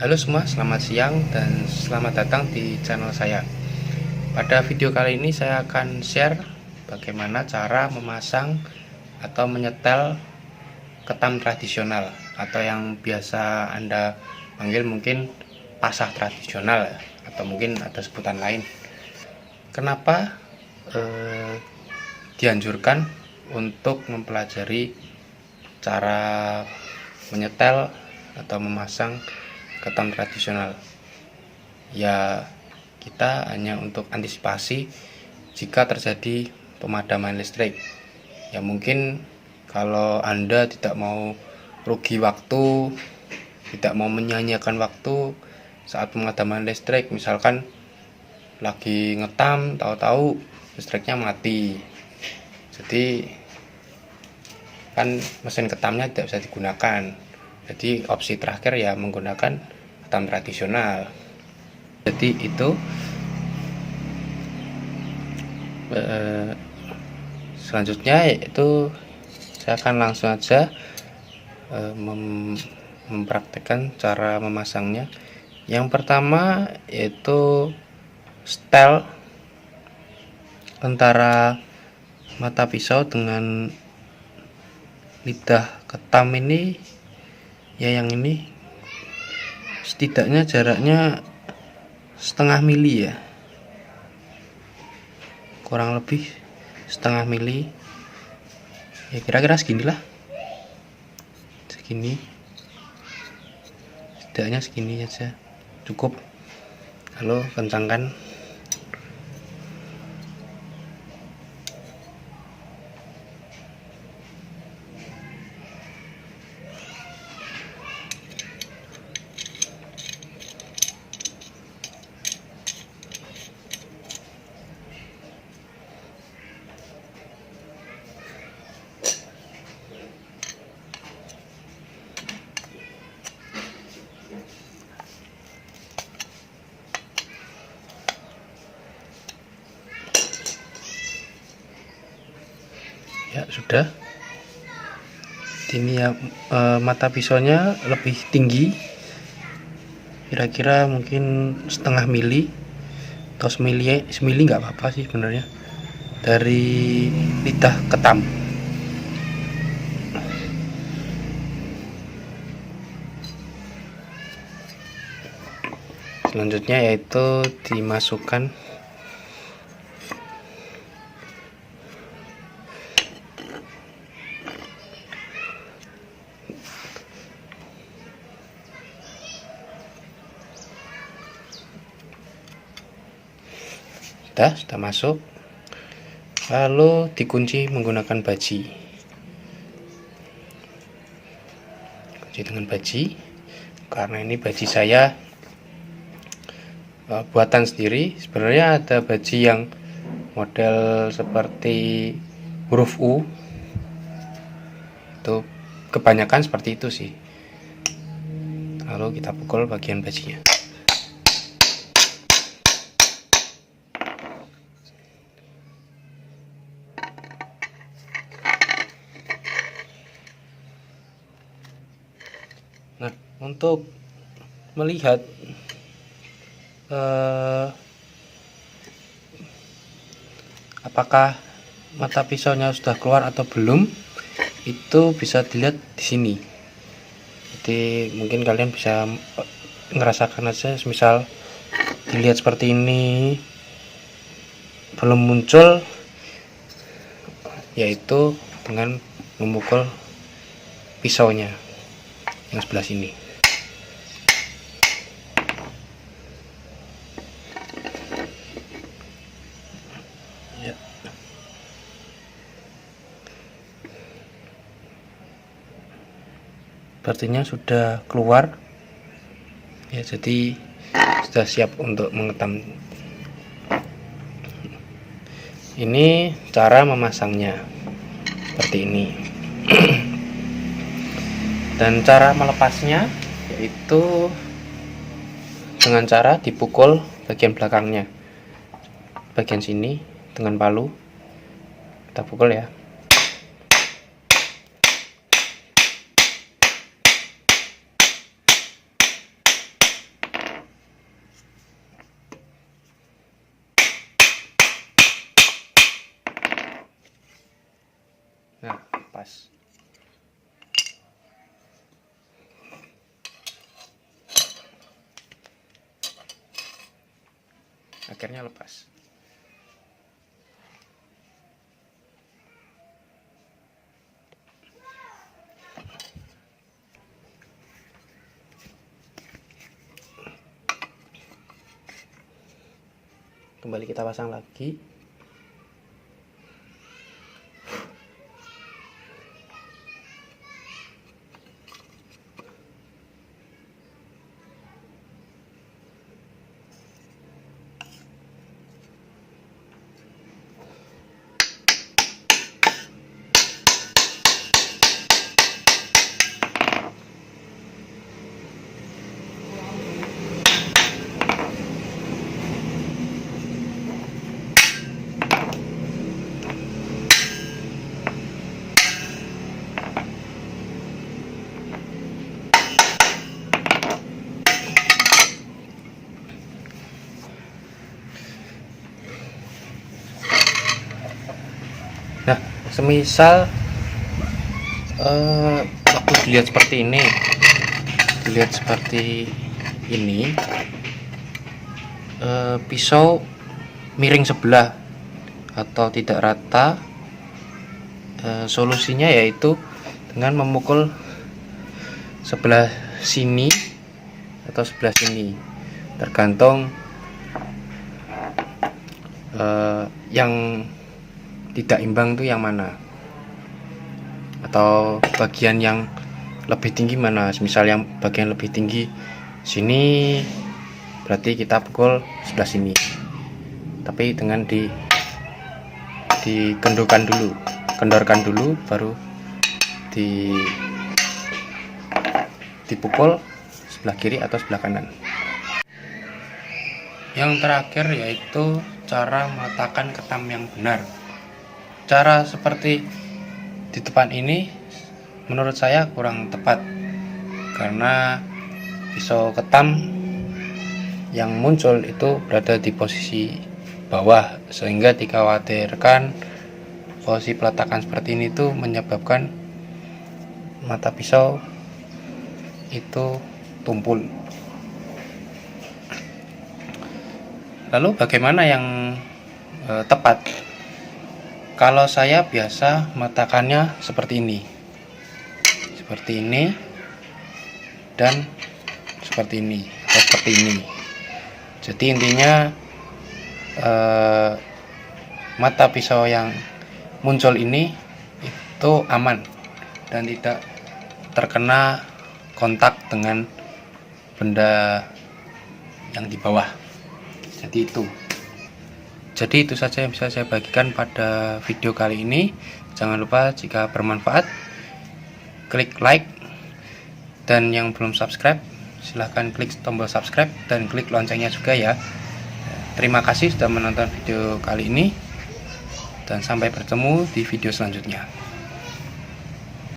Halo semua, selamat siang dan selamat datang di channel saya. Pada video kali ini saya akan share bagaimana cara memasang atau menyetel ketam tradisional atau yang biasa Anda panggil mungkin pasah tradisional atau mungkin ada sebutan lain. Kenapa dianjurkan untuk mempelajari cara menyetel atau memasang ketam tradisional? Ya, kita hanya untuk antisipasi jika terjadi pemadaman listrik. Ya mungkin kalau Anda tidak mau rugi waktu, tidak mau menyia-nyiakan waktu saat pemadaman listrik, misalkan lagi ngetam tahu-tahu listriknya mati, jadi kan mesin ketamnya tidak bisa digunakan. Jadi opsi terakhir ya menggunakan ketam tradisional. Jadi itu selanjutnya yaitu saya akan langsung aja mempraktekkan cara memasangnya. Yang pertama yaitu setel antara mata pisau dengan lidah ketam ini, ya yang ini setidaknya jaraknya setengah mili ya, kurang lebih setengah mili ya, kira-kira seginilah, segini, setidaknya segini aja cukup. Lalu kencangkan. Ya sudah, ini ya, mata pisaunya lebih tinggi, kira-kira mungkin setengah mili atau semili nggak apa-apa sih sebenarnya, dari lidah ketam. Selanjutnya yaitu dimasukkan sudah masuk, lalu dikunci menggunakan baji. Kunci dengan baji, karena ini baji saya buatan sendiri. Sebenarnya ada baji yang model seperti huruf U, itu kebanyakan seperti itu sih. Lalu kita pukul bagian bajinya. Nah, untuk melihat apakah mata pisaunya sudah keluar atau belum, itu bisa dilihat di sini. Jadi mungkin kalian bisa ngerasakan aja, misal dilihat seperti ini belum muncul, yaitu dengan memukul pisaunya yang sebelah sini. Ya. Sepertinya sudah keluar ya, jadi sudah siap untuk mengetam. Ini cara memasangnya seperti ini. Dan cara melepasnya yaitu dengan cara dipukul bagian belakangnya, bagian sini dengan palu. Kita pukul ya. Nah, pas. Akhirnya lepas. Kembali kita pasang lagi. Nah, semisal waktu dilihat seperti ini, pisau miring sebelah atau tidak rata, solusinya yaitu dengan memukul sebelah sini atau sebelah sini, tergantung yang tidak imbang itu yang mana, atau bagian yang lebih tinggi mana. Misal yang bagian lebih tinggi sini, berarti kita pukul sebelah sini, tapi dengan kendorkan dulu baru dipukul sebelah kiri atau sebelah kanan. Yang terakhir yaitu cara meletakkan ketam yang benar. Cara seperti di depan ini menurut saya kurang tepat, karena pisau ketam yang muncul itu berada di posisi bawah, sehingga dikhawatirkan posisi peletakan seperti ini tuh menyebabkan mata pisau itu tumpul. Lalu bagaimana yang tepat? Kalau saya biasa meletakkannya seperti ini dan seperti ini atau seperti ini. Jadi intinya mata pisau yang muncul ini itu aman dan tidak terkena kontak dengan benda yang di bawah. Jadi itu saja yang bisa saya bagikan pada video kali ini. Jangan lupa jika bermanfaat klik like, dan yang belum subscribe silahkan klik tombol subscribe dan klik loncengnya juga ya. Terima kasih sudah menonton video kali ini, dan sampai bertemu di video selanjutnya.